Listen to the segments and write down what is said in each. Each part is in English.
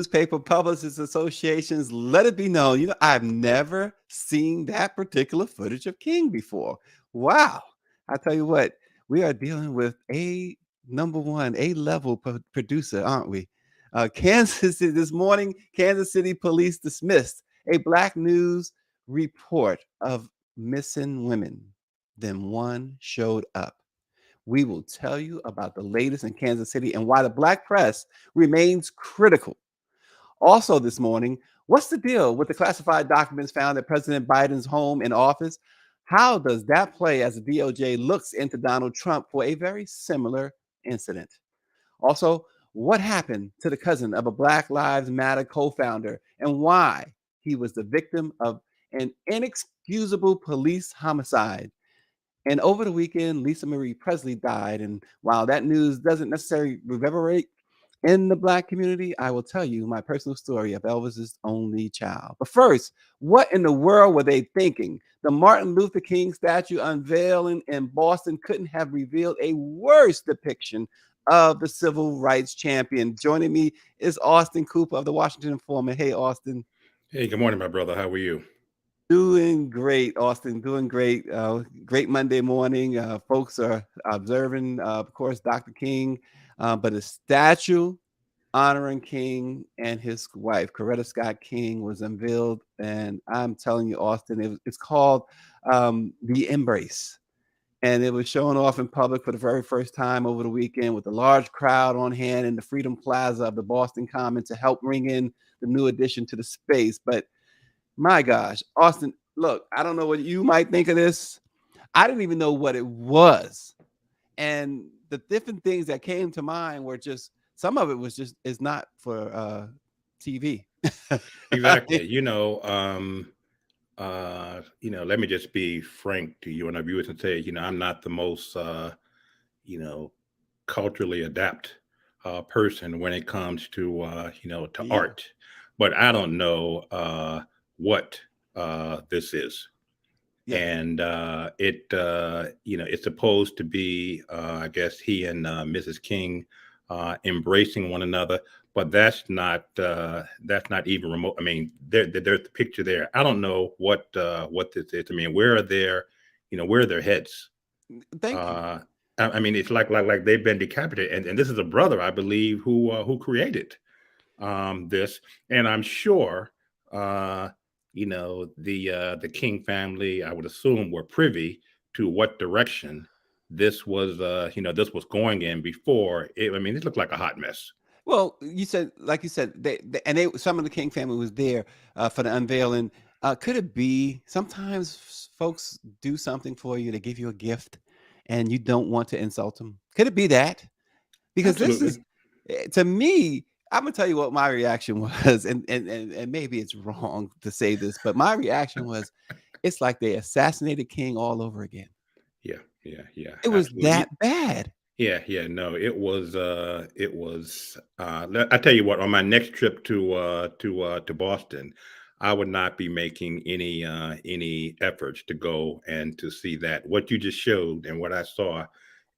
Newspaper Publicists Associations let it be known, I've never seen that particular footage of King before. Wow. I tell you what, we are dealing with a number one, A level producer, aren't we? Kansas City, this morning, Kansas City police dismissed a Black News report of missing women. Then one showed up. We will tell you about the latest in Kansas City and why the Black press remains critical. Also, this morning, what's the deal with the classified documents found at President Biden's home and office? How does that play as the DOJ looks into Donald Trump for a very similar incident? Also, what happened to the cousin of a Black Lives Matter co founder and why he was the victim of an inexcusable police homicide? And over the weekend, Lisa Marie Presley died. And while that news doesn't necessarily reverberate in the Black community, I will tell you my personal story of Elvis's only child. But first, what in the world were they thinking? The Martin Luther King statue unveiling in Boston couldn't have revealed a worse depiction of the civil rights champion. Joining me is Austin Cooper of the Washington Informer. Hey, Austin. Hey, good morning, my brother. How are you? Doing great, Austin. Doing great. Great Monday morning. Folks are observing, of course, Dr. King, but a statue honoring King and his wife, Coretta Scott King, was unveiled. And I'm telling you, Austin, it's called The Embrace. And it was shown off in public for the very first time over the weekend with a large crowd on hand in the Freedom Plaza of the Boston Common to help bring in the new addition to the space. But my gosh, Austin, look, I don't know what you might think of this. I didn't even know what it was. And the different things that came to mind were just some of it was just is not for TV. Exactly. Let me just be frank to you and our viewers and say, I'm not the most, you know, culturally adept person when it comes to, to Yeah. art, but I don't know what this is. Yeah. And it's supposed to be, I guess, he and Mrs. King embracing one another, but that's not even remote. I mean, there's the picture there. I don't know what this is. I mean, where are their heads? Thank you. Uh, I mean, it's like they've been decapitated, and this is a brother, I believe, who created this, and I'm sure uh, the King family, I would assume, were privy to what direction this was going in before. I mean, it looked like a hot mess. Well, like you said, some of the King family was there for the unveiling. Could it be sometimes folks do something for you, they give you a gift, and you don't want to insult them? Could it be that? Because this is Absolutely. to me, I'm gonna tell you what my reaction was, and maybe it's wrong to say this, but my reaction was, it's like they assassinated King all over again. Yeah, It was absolutely. that bad. Yeah, no, I tell you what, on my next trip to Boston, I would not be making any efforts to go and to see that. What you just showed and what I saw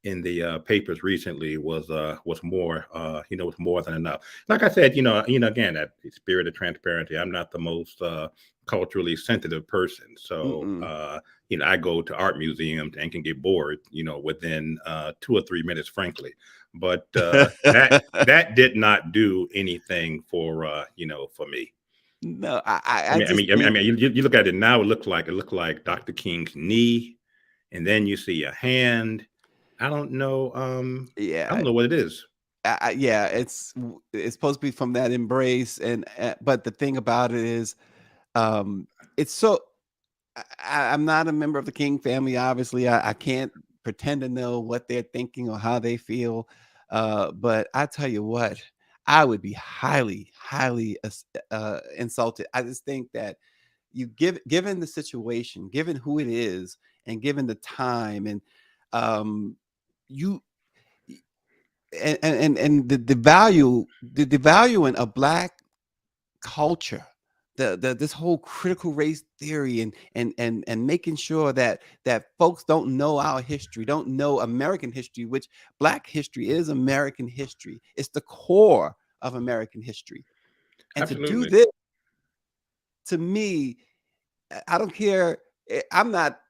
in the papers recently was more was more than enough. Like I said, again, that spirit of transparency. I'm not the most culturally sensitive person, so Mm-mm. I go to art museums and can get bored, within 2 or 3 minutes, frankly. But that did not do anything for me. No, I just I think, mean, you look at it now. It looked like Dr. King's knee, and then you see a hand. I don't know. I yeah, don't know what it is. yeah, it's supposed to be from that embrace, and but the thing about it is, um, it's so. I'm not a member of the King family. Obviously, I can't pretend to know what they're thinking or how they feel. But I tell you what, I would be highly, highly insulted. I just think that given the situation, given who it is, and given the time, and um, you and the value in a black culture, the this whole critical race theory, and making sure that folks don't know our history, don't know American history, which black history is American history. It's the core of American history. And to do Absolutely. this, to me, I don't care. I'm not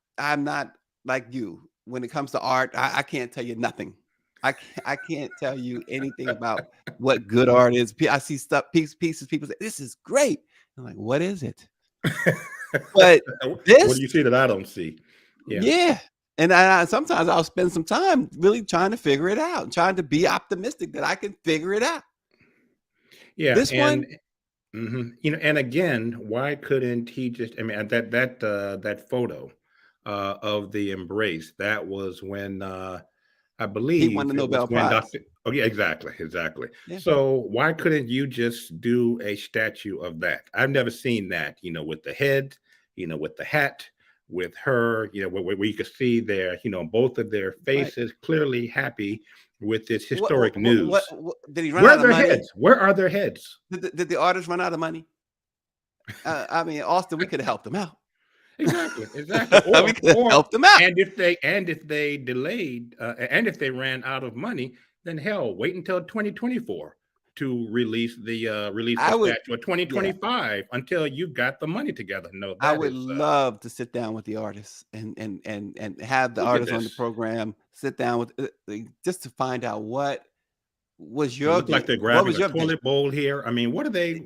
like you when it comes to art. I can't tell you nothing. I can't tell you anything about what good art is. I see stuff pieces. People say this is great. I'm like, what is it? But What this, do you see that I don't see? Yeah. yeah. And sometimes I'll spend some time really trying to figure it out, trying to be optimistic that I can figure it out. Yeah. This one, And again, why couldn't he just, I mean, that photo of the embrace, that was when I he won believe the it was Nobel when Prize. Dr. Oh, yeah, exactly, exactly. Yeah, So why couldn't you just do a statue of that? I've never seen that, with the head, with the hat, with her, where you could see both of their right. faces clearly happy with this What, historic news. what did he run Where out are of their money? heads? Where are their heads? Did the artist run out of money? I mean, Austin, we could have helped him out. Exactly, exactly. We could have helped him out. And if they delayed, and if they ran out of money, then hell, wait until 2024 to release the I would, statue, or yeah, 2025 until you got the money together. No, I that would is love to sit down with the artists and have the look at artists on this. the program sit down with just to find out was They your look like they're what grabbing was a your vision? toilet bowl here. I mean, what are they?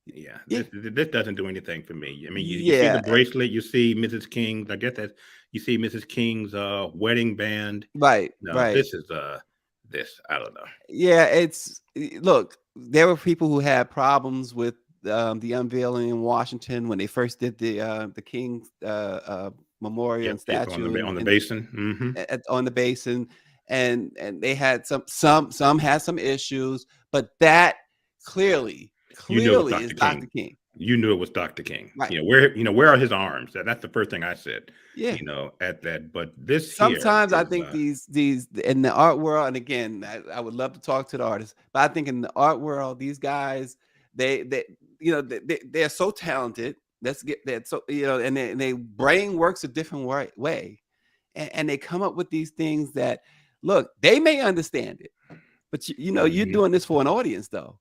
Yeah, Yeah, this doesn't do anything for me. I mean, you see the yeah, bracelet, you see Mrs. King's. I guess that you see Mrs. King's wedding band. right, No, right. this is this. I don't know. Yeah, look, there were people who had problems with the unveiling in Washington when they first did the King memorial Yep, and yep, on statue the and basin. Hmm. on the basin, and they had some had some issues, but that clearly You knew it was clearly is Dr. Dr. King. King, You knew it was Dr. King. right? Where are his arms? That's the first thing I said. Yeah. At that. But this here Sometimes I is think these in the art world, and again, I would love to talk to the artists, but I think in the art world, these guys, they they're so talented. Let's get that. So and they brain works a different way, and they come up with these things that look, they may understand it, but you're mhm. doing this for an audience though.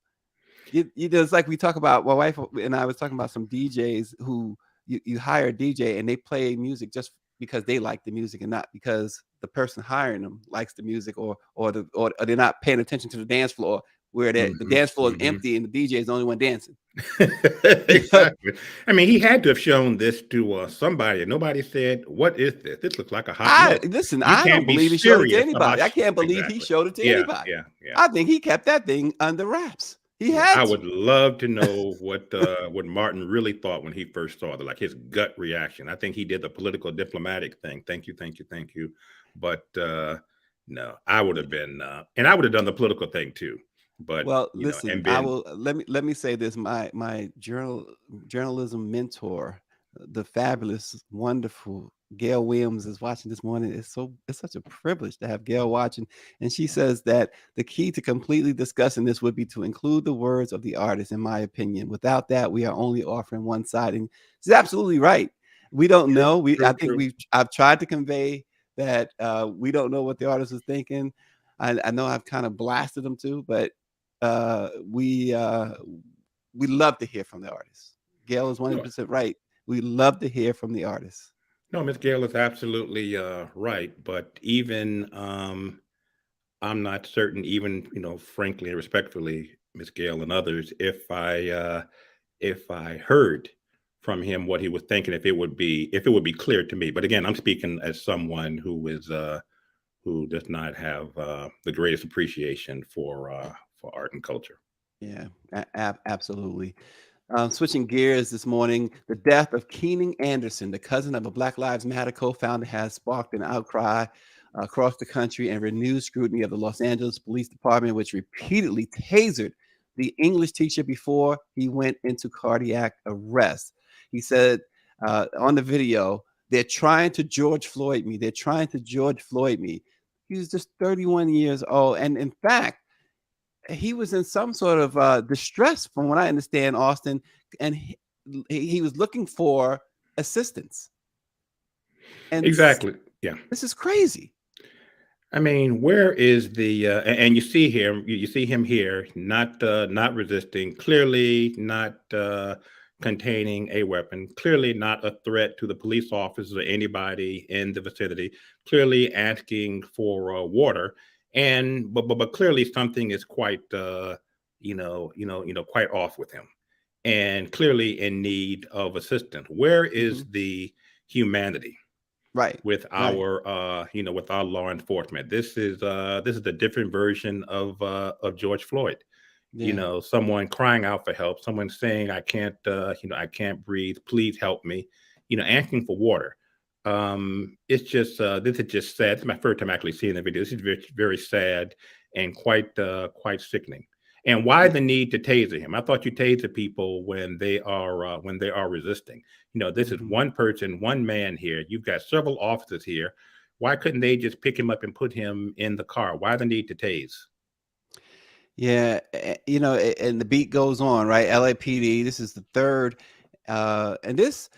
It's like we talk about, my wife and I was talking about some DJs who you hire a DJ and they play music just because they like the music and not because the person hiring them likes the music, or they're not paying attention to the dance floor where the Mhm, dance floor is mhm. empty and the DJ is the only one dancing. Exactly. I mean, he had to have shown this to somebody. Nobody said, "What is this? This looks like a hot I mess." listen, You I don't can't be believe he showed it to serious anybody. about I can't believe he exactly. showed it to Yeah, anybody. yeah, yeah. I think he kept that thing under wraps. He Yeah, had I to. would love to know what Martin really thought when he first saw it, like his gut reaction. I think he did the political diplomatic thing. Thank you, thank you, thank you. But no, I would have been, and I would have done the political thing too. But Well, listen, and I been will let me say this. My journalism mentor, the fabulous, wonderful Gail Williams is watching this morning. It's such a privilege to have Gail watching. And she says that the key to completely discussing this would be to include the words of the artist, in my opinion. Without that, we are only offering one side. And she's absolutely right. We don't true, know. true, I think true. I've tried to convey that we don't know what the artist is thinking. I know I've kind of blasted them too, but uh, we uh, we love to hear from the artists. Gail is No, 100% right. We love to hear from the artists. no, Miss Gale is absolutely right. But even I'm not certain, even frankly and respectfully, Miss Gale and others, if I heard from him what he was thinking, if it would be clear to me. But again, I'm speaking as someone who does not have the greatest appreciation for art and culture. Yeah, absolutely. Switching gears this morning, the death of Keenan Anderson, the cousin of a Black Lives Matter co-founder, has sparked an outcry across the country and renewed scrutiny of the Los Angeles Police Department, which repeatedly tasered the English teacher before he went into cardiac arrest. He said on the video, "They're trying to George Floyd me. They're trying to George Floyd me." He was just 31 years old, and in fact, he was in some sort of distress, from what I understand, Austin, and he was looking for assistance. And Exactly. Yeah. this is crazy. I mean, where is the and you see him, you see him here, not resisting, clearly not containing a weapon, clearly not a threat to the police officers or anybody in the vicinity, clearly asking for water, and but clearly something is quite quite off with him, and clearly in need of assistance. Where is Hmm. the humanity Right. with Right. our with our law enforcement? This is a different version of George Floyd. Yeah. Someone crying out for help, someone saying, I can't I can't breathe, please help me, asking for water. It's just this is just sad. It's my first time actually seeing the video. This is very, very sad and quite sickening. And why Yeah. the need to taser him? I thought you taser people when they are resisting. This is Hmm. one person, one man here. You've got several officers here. Why couldn't they just pick him up and put him in the car? Why the need to tase? Yeah, and the beat goes on, right? LAPD. This is the third, and this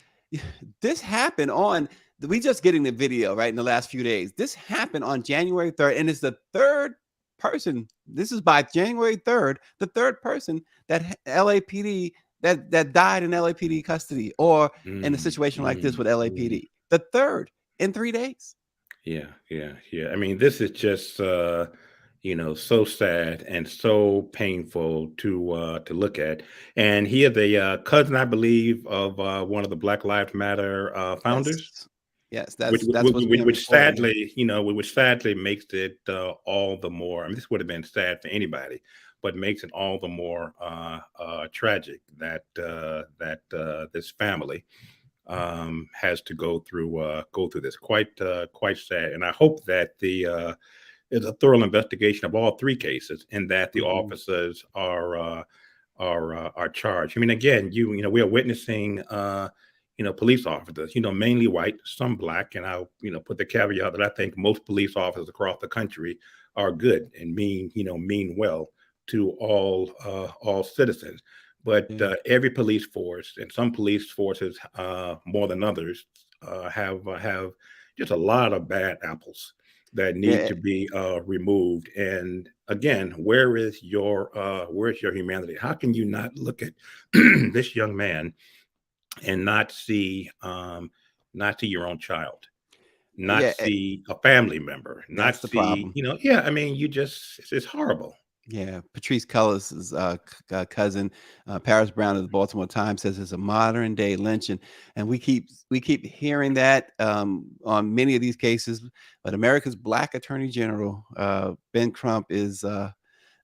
this happened on. We just getting the video right in the last few days. This happened on January 3rd, and it's the third person. This is by January 3rd, the third person that LAPD that died in LAPD custody or in a Mm, situation like this mm, with mm. LAPD. The third in 3 days. Yeah, yeah, yeah. I mean, this is just so sad and so painful to look at. And he is a cousin, I believe, of one of the Black Lives Matter founders, Yes, yes, that's what's being which reported. Yeah. sadly, which sadly makes it all the more. I mean, this would have been sad for anybody, but makes it all the more tragic that this family has to go through this. Quite sad, and I hope that the there's a thorough investigation of all three cases, and that the Mhm. officers are charged. I mean, again, we are witnessing police officers, mainly white, some black, and I'll put the caveat that I think most police officers across the country are good and mean well to all citizens. But Yeah. every police force, and some police forces more than others, have just a lot of bad apples that need Yeah. to be removed. And again, where's your humanity? How can you not look at this young man and not see your own child, not Yeah, see a family member, not that's the see, problem. yeah, I mean, it's horrible. Yeah, Patrice Cullis's cousin, Paris Brown of the Baltimore Times says it's a modern day lynching, and we keep hearing that on many of these cases. But America's Black Attorney General Ben Crump is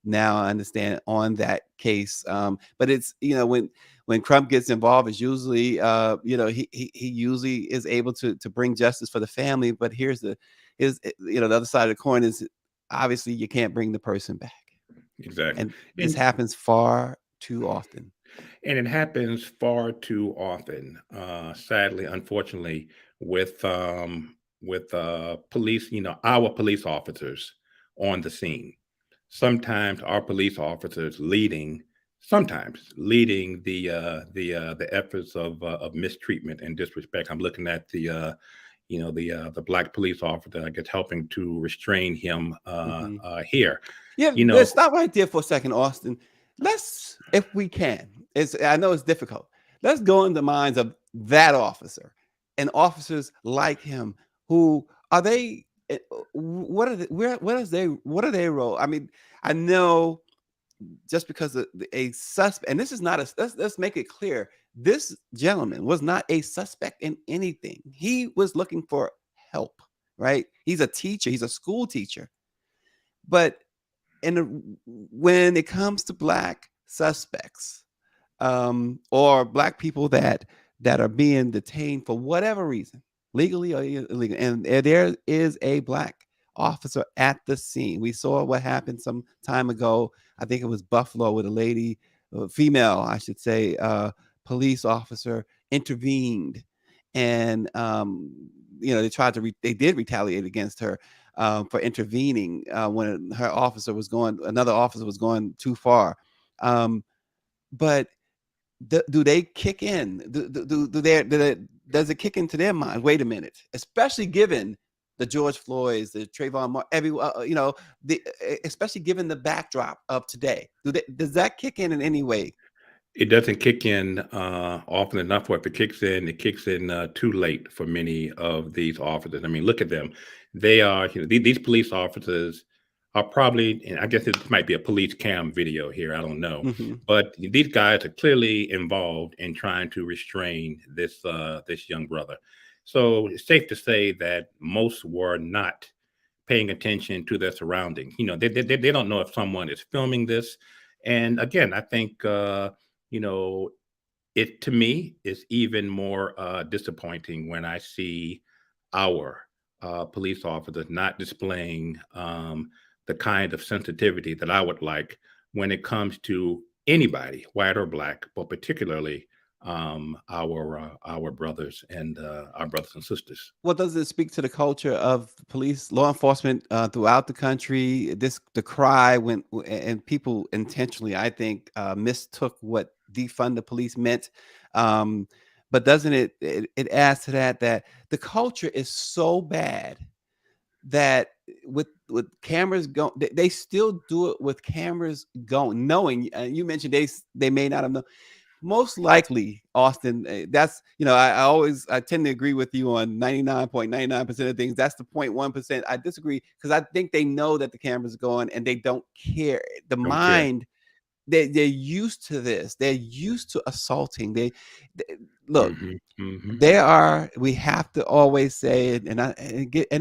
now, I understand, on that case. But it's when Crump gets involved, it's usually he usually is able to bring justice for the family. But the other side of the coin is obviously you can't bring the person back. Exactly. And this And happens far too often. And it happens far too often, sadly, unfortunately, with police, our police officers on the scene. Sometimes our police officers leading the efforts of mistreatment and disrespect. I'm looking at the black police officer, I guess, helping to restrain him Mhm. here. Yeah, You know, let's stop right there for a second, Austin. Let's, if we can, I know it's difficult. Let's go in the minds of that officer and officers like him. Who are they? What are they, what are their role? I mean, I know just because a suspect, and this is not a, let's make it clear, this gentleman was not a suspect in anything. He was looking for help, right? He's a teacher, he's a school teacher. But when it comes to black suspects, or black people that are being detained for whatever reason, legally or illegally, and there is a black officer at the scene. We saw what happened some time ago. I think it was Buffalo, with a lady, female, I should say, police officer intervened, and they did retaliate against her for intervening when another officer was going too far. Um, but do they kick in? Does it kick into their mind? Wait a minute, especially given the George Floyds, the Trayvon Martin, you know, especially given the backdrop of today. Does that kick in any way? It doesn't kick in often enough, or if it kicks in too late for many of these officers. I mean, look at them. They are, these police officers are probably, and I guess it might be a police cam video here, I don't know, Hmm. but these guys are clearly involved in trying to restrain this young brother. So it's safe to say that most were not paying attention to their surroundings. They don't know if someone is filming this. And again, I think you know, it to me is even more disappointing when I see our police officers not displaying the kind of sensitivity that I would like when it comes to anybody, white or black, but particularly our brothers and our brothers and sisters. Well, does it speak to the culture of police, law enforcement throughout the country? The cry and people intentionally, I think, mistook what defund the police meant. Um, but doesn't it adds to that the culture is so bad that with cameras going, they still do it with cameras going, knowing. You mentioned they may not have known. Most likely, Austin, that's, I tend to agree with you on 99.99% of things. That's the 0.1% I disagree, because I think they know that the cameras are going and they don't care. The Don't care. mind, they're used to this. They're used to assaulting. They look. Hmm. Hmm. We have to always say it, and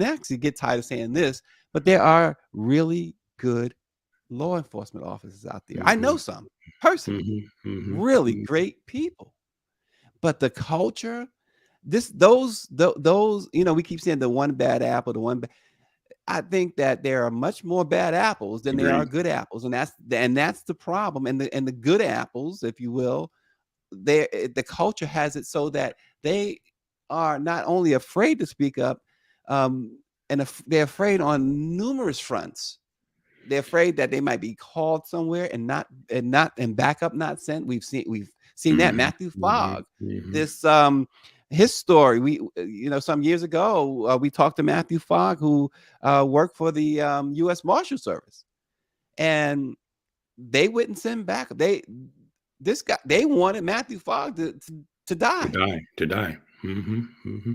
actually get tired of saying this, but there are really good law enforcement officers out there. I know Hmm. some personally, Hmm. Hmm. really great people, but the culture, those, we keep saying the one bad apple, I think that there are much more bad apples than there are Agreed. good apples, and that's the problem. And the good apples, if you will, the culture has it so that they are not only afraid to speak up, um, they're afraid on numerous fronts. They're afraid that they might be called somewhere and backup not sent. We've seen that Hmm. Matthew Hmm. Fogg, Hmm. this his story. Some years ago, we talked to Matthew Fogg, who worked for the U.S. Marshal Service, and they wouldn't send backup. They wanted Matthew Fogg to To die. die, to die. Hmm. Hmm.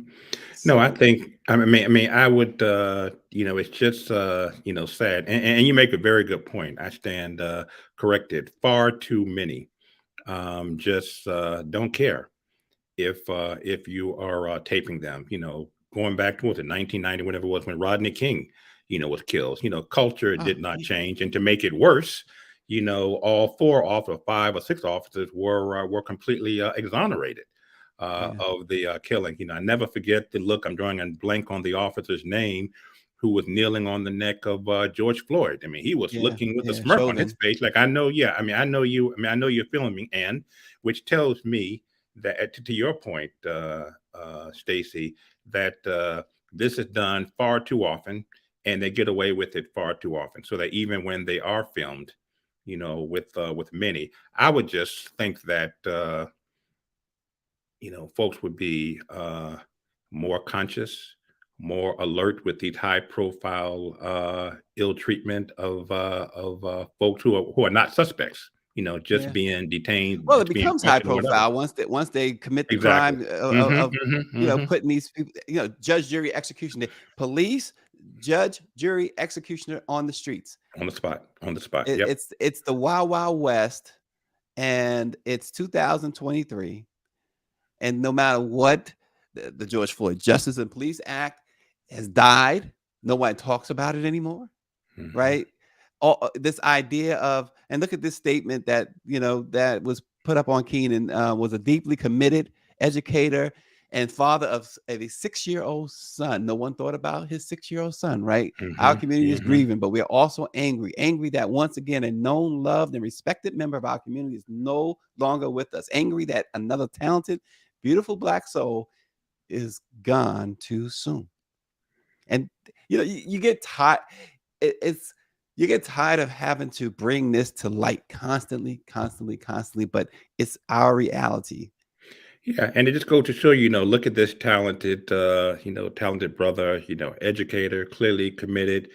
No, I So think, I would, it's just, sad. And you make a very good point. I stand corrected. Far too many just don't care if you are taping them. Going back to, what was it, 1990, whatever it was, when Rodney King, was killed. Culture oh, did not change, and to make it worse, all four officers, five or six officers were completely exonerated yeah, of the killing. I never forget the look. I'm drawing a blank on the officer's name, who was kneeling on the neck of George Floyd. I mean, he was yeah, looking with a yeah, smirk on his Chauvin. face, like, I know, yeah. I know you. I know you're feeling me, and which tells me that, to your point, Stacy, that this is done far too often, and they get away with it far too often. So that even when they are filmed, with many, I would just think that folks would be more conscious, more alert with these high profile ill treatment of folks who are not suspects, just Yeah. being detained, Well, it just being becomes high questioned or whatever. profile once they commit the Exactly. crime Hmm. of Hmm. Hmm. putting these people, judge, jury, executioner, police, judge, jury, executioner on the streets. On the spot. On the spot. It, Yep. it's the Wild Wild West, and it's 2023, and no matter what, the George Floyd Justice and Police Act has died. Nobody talks about it anymore, Hmm. right? This idea of, and look at this statement that was put up on Keenan, was a deeply committed educator and father of a 6-year-old son. No one thought about his 6-year-old son, right? Our Hmm. community is Hmm. grieving, but we're also angry that once again a known, loved, and respected member of our community is no longer with us. Angry that another talented, beautiful black soul is gone too soon. And you get tired. It's you get tired of having to bring this to light constantly, constantly, constantly. But it's our reality. Yeah, and it just goes to show, look at this talented, talented brother, educator, clearly committed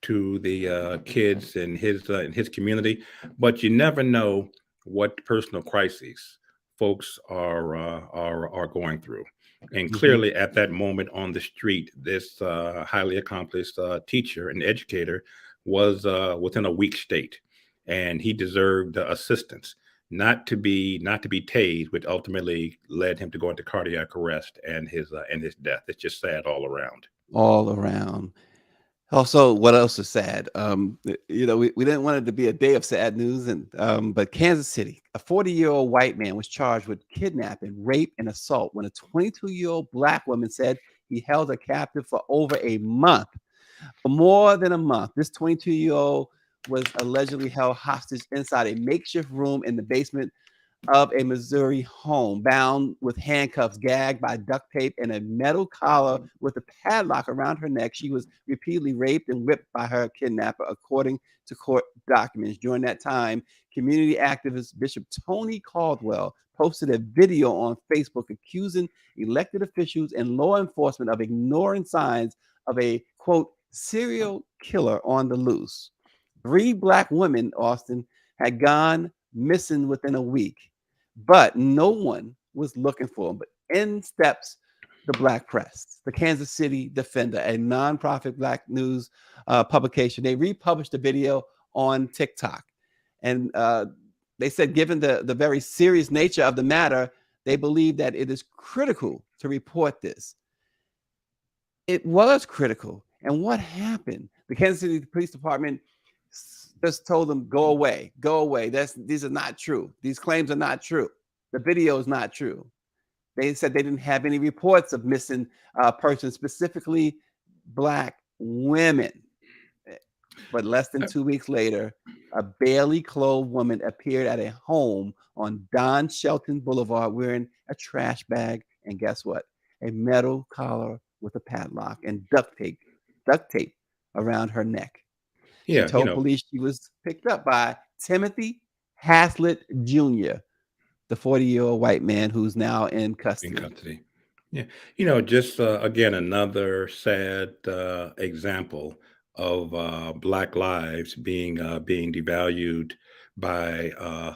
to the kids in his community. But you never know what personal crises folks are going through. And Hmm. clearly, at that moment on the street, this highly accomplished teacher and educator was within a weak state, and he deserved assistance, not to be tased, which ultimately led him to go into cardiac arrest and his death. It's just sad all around. All around. Also, what else is sad? We didn't want it to be a day of sad news, and but Kansas City, a 40-year-old white man was charged with kidnapping, rape, and assault when a 22-year-old black woman said he held her captive for over a month, for more than a month. This 22-year-old was allegedly held hostage inside a makeshift room in the basement of a Missouri home, bound with handcuffs, gagged by duct tape, and a metal collar with a padlock around her neck. She was repeatedly raped and whipped by her kidnapper, according to court documents. During that time, community activist Bishop Tony Caldwell posted a video on Facebook accusing elected officials and law enforcement of ignoring signs of a quote serial killer on the loose. Three black women, Austin, had gone missing within a week, but no one was looking for them. But in steps the Black Press, the Kansas City Defender, a nonprofit black news publication. They republished the video on TikTok. And they said, given the very serious nature of the matter, they believe that it is critical to report this. It was critical. And what happened? The Kansas City Police Department just told them, go away, go away. These are not true. These claims are not true. The video is not true. They said they didn't have any reports of missing persons, specifically black women. But less than 2 weeks later, a barely clothed woman appeared at a home on Don Shelton Boulevard wearing a trash bag and guess what? A metal collar with a padlock and duct tape around her neck. She Yeah, told police she was picked up by Timothy Haslett Jr., the 40-year-old white man who's now in in custody. custody. Yeah, just again another sad example of Black lives being devalued by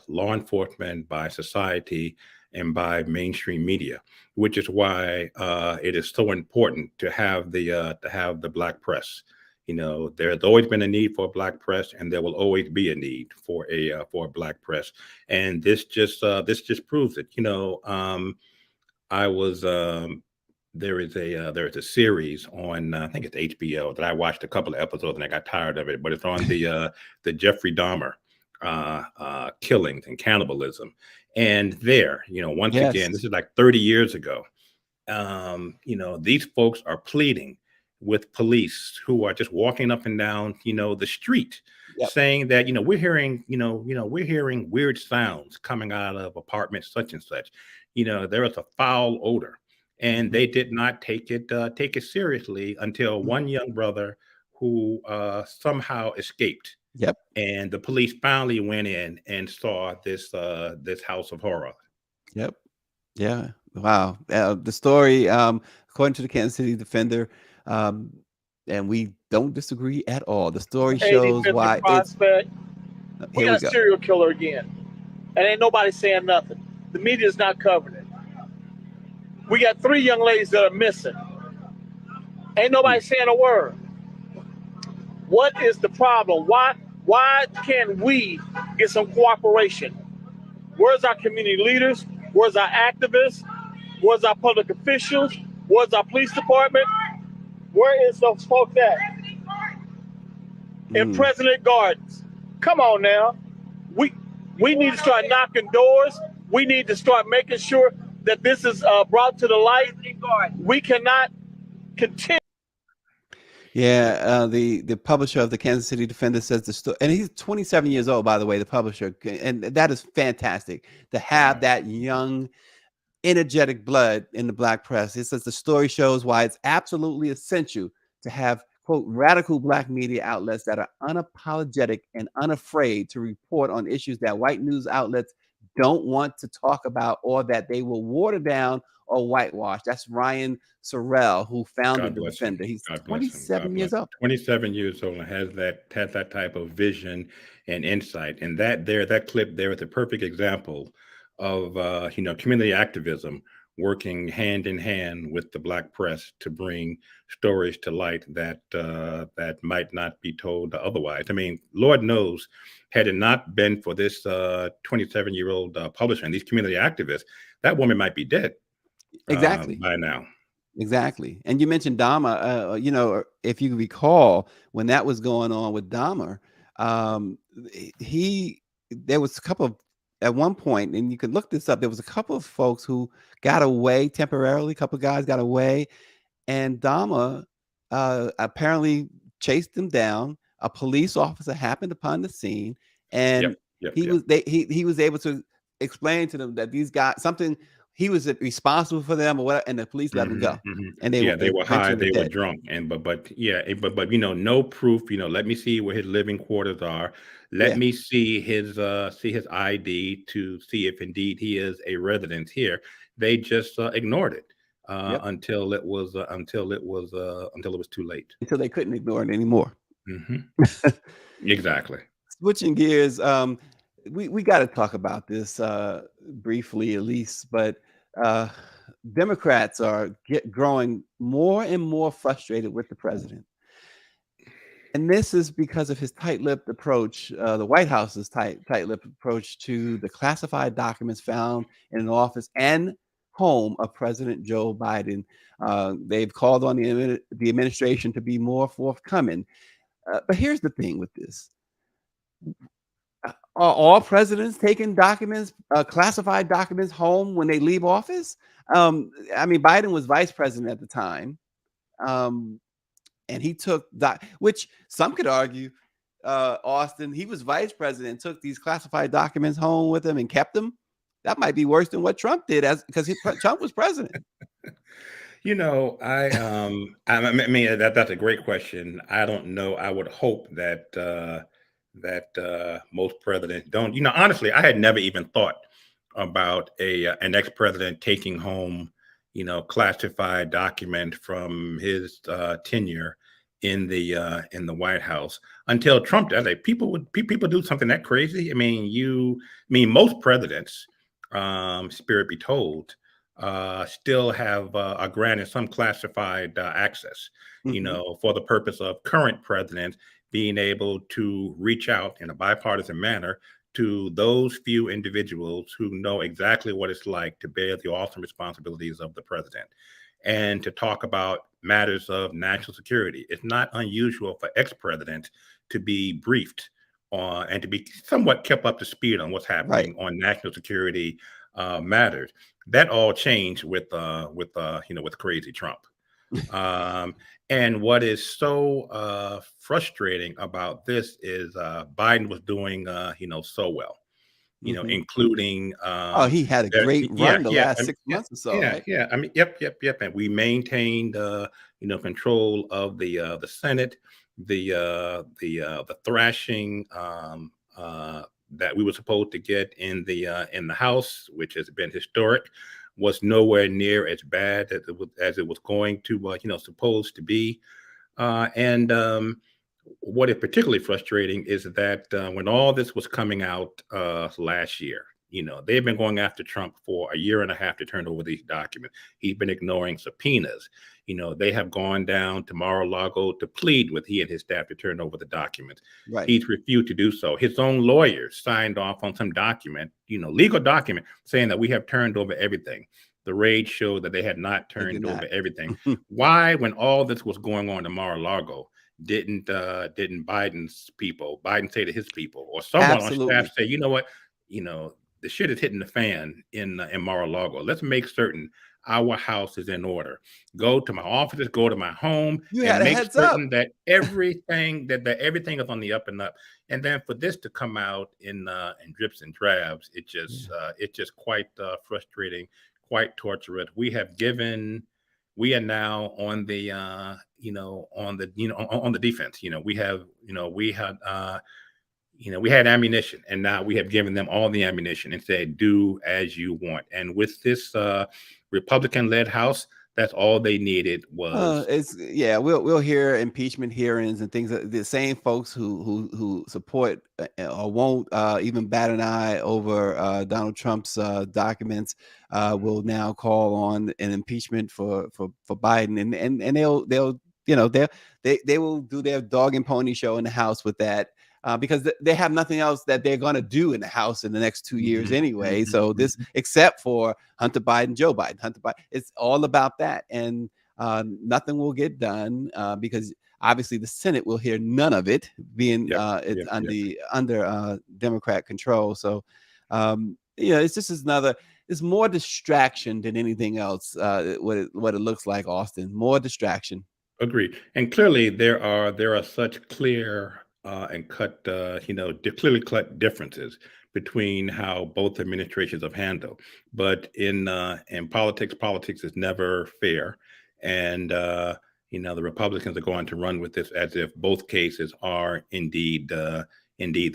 law enforcement, by society, and by mainstream media, which is why it is so important to have the Black press. There's always been a need for a Black press, and there will always be a need for a Black press. And this just proves it. I was there is a series on I think it's HBO that I watched a couple of episodes and I got tired of it, but it's on the Jeffrey Dahmer killings and cannibalism. And there, once again, Yes. this is like 30 years ago. These folks are pleading with police who are just walking up and down, the street, Yep. saying that, we're hearing weird sounds coming out of apartment such and such. There is a foul odor, and Mhm. they did not take it seriously until Mhm. one young brother who somehow escaped, Yep. and the police finally went in and saw this house of horror. Yep. Yeah. Wow. The story, according to the Kansas City Defender, um, and we don't disagree at all. The story shows 85th and why it's. Prospect. We Here we got a go. serial killer again. And ain't nobody saying nothing. The media's not covering it. We got three young ladies that are missing. Ain't nobody saying a word. What is the problem? Why can't we get some cooperation? Where's our community leaders? Where's our activists? Where's our public officials? Where's our police department? Where is those folks at? In Mm. President Gardens. Come on now. We we need to start knocking doors. We need to start making sure that this is brought to the light. We cannot continue. Yeah, the publisher of the Kansas City Defender says the story, and he's 27 years old, by the way, the publisher, and that is fantastic to have that young, energetic blood in the Black press. It says the story shows why it's absolutely essential to have quote radical Black media outlets that are unapologetic and unafraid to report on issues that white news outlets don't want to talk about, or that they will water down or whitewash. That's Ryan Sorrell, who founded God the bless him. Defender. He's God bless him. God 27 bless years him. old. 27 years old and has that type of vision and insight. And that clip there is a perfect example of community activism working hand in hand with the Black press to bring stories to light that might not be told otherwise. I mean, Lord knows, had it not been for this 27-year-old publisher and these community activists, that woman might be dead Exactly. by now. Exactly. And you mentioned Dahmer. If you recall, when that was going on with Dahmer, um, he there was a couple of at one point, and you can look this up. There was a couple of folks who got away temporarily. A couple of guys got away, and Dahmer apparently chased them down. A police officer happened upon the scene, and Yep, yep, he yep. was he was able to explain to them that these guys something he was responsible for them or what, and the police let him Mhm, go, mhm. and they Yeah, they were high, eventually were they were dead. drunk, and but yeah, but no proof. Let me see where his living quarters are. Let Yeah. me see his ID to see if indeed he is a resident here. They just ignored it Yep. until it was too late. Until they couldn't ignore it anymore. Hmm. Exactly. Switching gears, we got to talk about this briefly, at least. But uh, Democrats are growing more and more frustrated with the president, and this is because of his tight-lipped approach, the White House's tight-lipped approach to the classified documents found in an office and home of President Joe Biden. They've called on the administration to be more forthcoming. But here's the thing with this: are all presidents taking documents, classified documents, home when they leave office? I mean, Biden was vice president at the time, um, and he took which some could argue, Austin, he was vice president, took these classified documents home with him and kept them. That might be worse than what Trump did, as because Trump was president. I mean that's a great question. I don't know. I would hope that most presidents don't. Honestly, I had never even thought about an ex-president taking home, classified document from his tenure in the White House until Trump does it. People do something that crazy. Most presidents, spirit be told, still have are granted some classified access, Mhm. for the purpose of current presidents being able to reach out in a bipartisan manner to those few individuals who know exactly what it's like to bear the awesome responsibilities of the president and to talk about matters of national security. It's not unusual for ex-presidents to be briefed on and to be somewhat kept up to speed on what's Right. happening on national security matters. That all changed with crazy Trump. Um, and what is so frustrating about this is Biden was doing so well, Mhm. including Oh, he had a great yeah, run the yeah, last I mean, 6 months or so, yeah, right? yeah. I mean, yep. And we maintained control of the Senate, the thrashing that we were supposed to get in the House, which has been historic, was nowhere near as bad as it was going to supposed to be. And What is particularly frustrating is that when all this was coming out last year, they've been going after Trump for a year and a half to turn over these documents. He's been ignoring subpoenas. They have gone down to Mar-a-Lago to plead with he and his staff to turn over the documents. Right. He's refused to do so. His own lawyers signed off on some document, legal document, saying that we have turned over everything. The raid showed that they had not They did turned not. over everything. Why, when all this was going on in Mar-a-Lago, didn't Biden say to his people or someone on staff Absolutely. say, you know what, the shit is hitting the fan in Mar-a-Lago. Let's make certain our house is in order. Go to my offices, go to my home, You and had a make heads up. certain that that everything is on the up and up. And then for this to come out in drips and drabs, Yeah. it's just quite frustrating, quite torturous. We are now on the on the defense. We had we had ammunition, and now we have given them all the ammunition and said, do as you want. And with this Republican-led House, that's all they needed was. It's yeah, we'll hear impeachment hearings and things. The same folks who support or won't even bat an eye over Donald Trump's documents will now call on an impeachment for Biden, and they'll they will do their dog and pony show in the House with that. Because they have nothing else that they're going to do in the House in the next 2 years anyway. So this, except for Hunter Biden, Joe Biden, Hunter Biden, it's all about that, and nothing will get done because obviously the Senate will hear none of it, being it's under Democrat control. So it's just another. It's more distraction than anything else. What it looks like, Austin, more distraction. Agreed. And clearly there are such clear and clearly cut differences between how both administrations have handled. But in politics is never fair, and the Republicans are going to run with this as if both cases are indeed the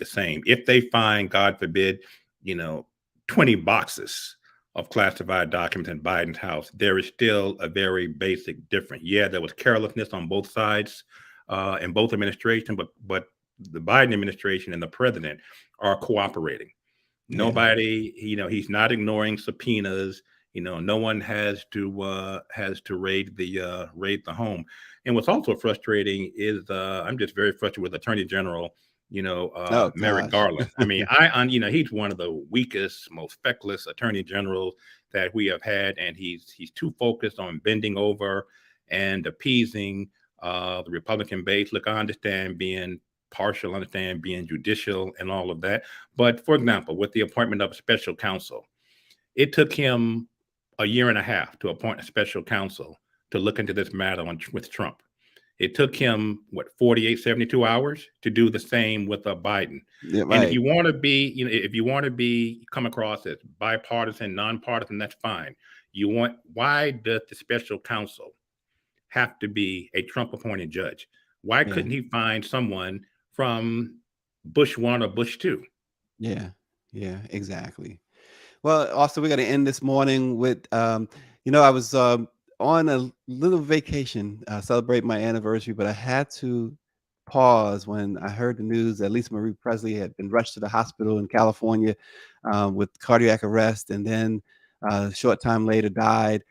same. If they find, God forbid, 20 boxes of classified documents in Biden's house, there is still a very basic difference. Yeah, there was carelessness on both sides in both administrations, but the Biden administration and the president are cooperating. Nobody, he's not ignoring subpoenas. No one has to raid the home. And what's also frustrating is I'm just very frustrated with Attorney General, Merrick Garland. I mean, he's one of the weakest, most feckless attorney generals that we have had, and he's too focused on bending over and appeasing the Republican base. Look, I understand being partial, understand being judicial and all of that. But for example, with the appointment of a special counsel, it took him a year and a half to appoint a special counsel to look into this matter with Trump. It took him 48, 72 hours to do the same with Biden. Yeah, right. And if you want to be come across as bipartisan, nonpartisan, that's fine. Why does the special counsel have to be a Trump appointed judge? Why couldn't he find someone from Bush 1 or Bush 2? Yeah, exactly. Well, also, we're going to end this morning with, I was on a little vacation, celebrate my anniversary, but I had to pause when I heard the news that Lisa Marie Presley had been rushed to the hospital in California with cardiac arrest, and then a short time later died.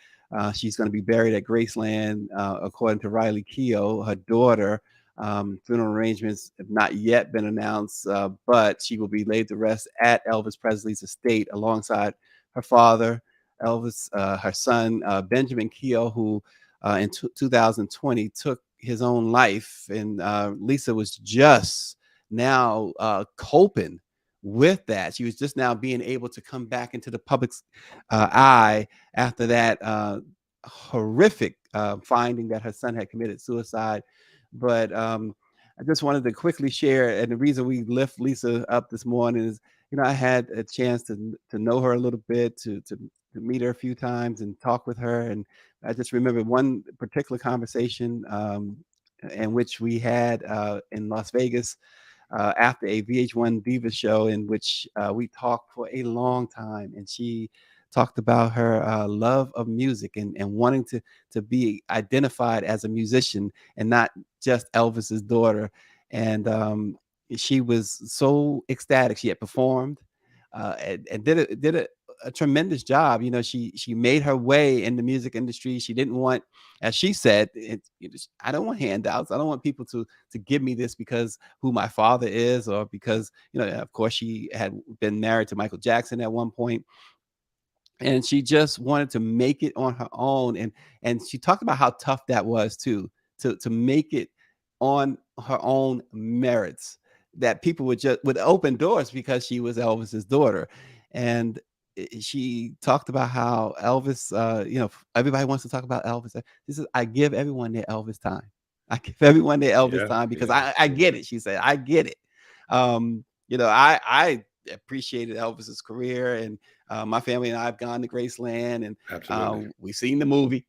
She's going to be buried at Graceland, according to Riley Keough, her daughter. Funeral arrangements have not yet been announced, but she will be laid to rest at Elvis Presley's estate alongside her father, Elvis, her son, Benjamin Keough, who in 2020 took his own life. And Lisa was just now coping with that. She was just now being able to come back into the public's eye after that horrific finding that her son had committed suicide. But I just wanted to quickly share, and the reason we lift Lisa up this morning is, I had a chance to know her a little bit, to meet her a few times and talk with her. And I just remember one particular conversation in which we had in Las Vegas after a VH1 Diva show, in which we talked for a long time, and she talked about her love of music and wanting to be identified as a musician and not just Elvis's daughter. And she was so ecstatic. She had performed and did a tremendous job. She made her way in the music industry. She didn't want, as she said, I don't want handouts. I don't want people to give me this because who my father is, or because, of course, she had been married to Michael Jackson at one point. And she just wanted to make it on her own. And she talked about how tough that was too, to make it on her own merits, that people would open doors because she was Elvis's daughter. And she talked about how Elvis, everybody wants to talk about Elvis. She says, I give everyone their Elvis time. I give everyone their Elvis time because I get it. She said, I get it. I appreciated Elvis's career, and my family and I have gone to Graceland, and we've seen the movie.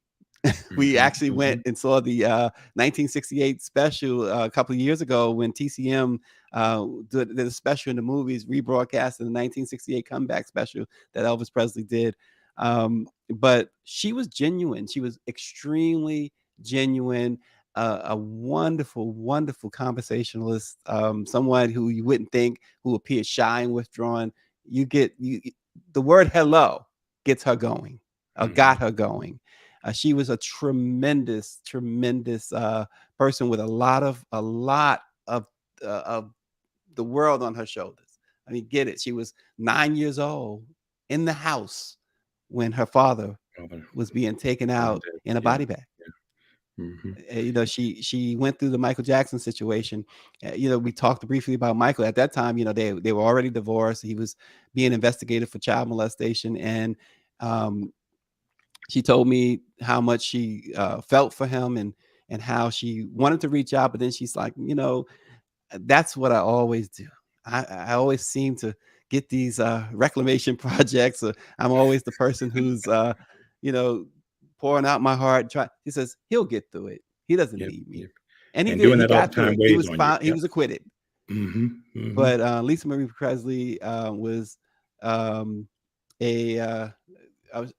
We actually went and saw the 1968 special a couple of years ago when TCM did a special in the movies, rebroadcast in the 1968 comeback special that Elvis Presley did. But she was genuine. She was extremely genuine. A wonderful, wonderful conversationalist. Someone who you wouldn't think who appeared shy and withdrawn. The word hello gets her going. Got her going. She was a tremendous, tremendous person with a lot of the world on her shoulders. I mean, get it. She was 9 years old in the house when her father was being taken out in a body bag. You know, she went through the Michael Jackson situation. You know, we talked briefly about Michael at that time. You know, they were already divorced. He was being investigated for child molestation, and she told me how much she felt for him and how she wanted to reach out, but then she's like, you know, that's what I always do. I always seem to get these reclamation projects. I'm always the person who's you know, pouring out my heart. He says he'll get through it. He doesn't need me, and he And did. doing He that all the got through time it. He weighs was on you. fine. He was acquitted. But Lisa Marie Presley was a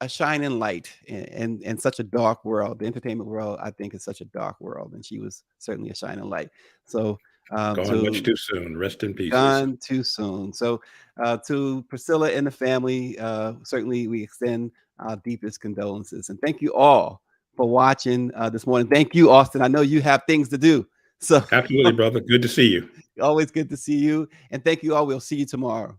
shining light in such a dark world. The entertainment world, I think, is such a dark world, and she was certainly a shining light. So Gone much too soon. Rest in pieces. gone too soon. So to Priscilla and the family, certainly we extend our deepest condolences, and thank you all for watching this morning. Thank you, Austin. I know you have things to do, so Absolutely, brother. Good to see you. always good to see you, and thank you all. We'll see you tomorrow.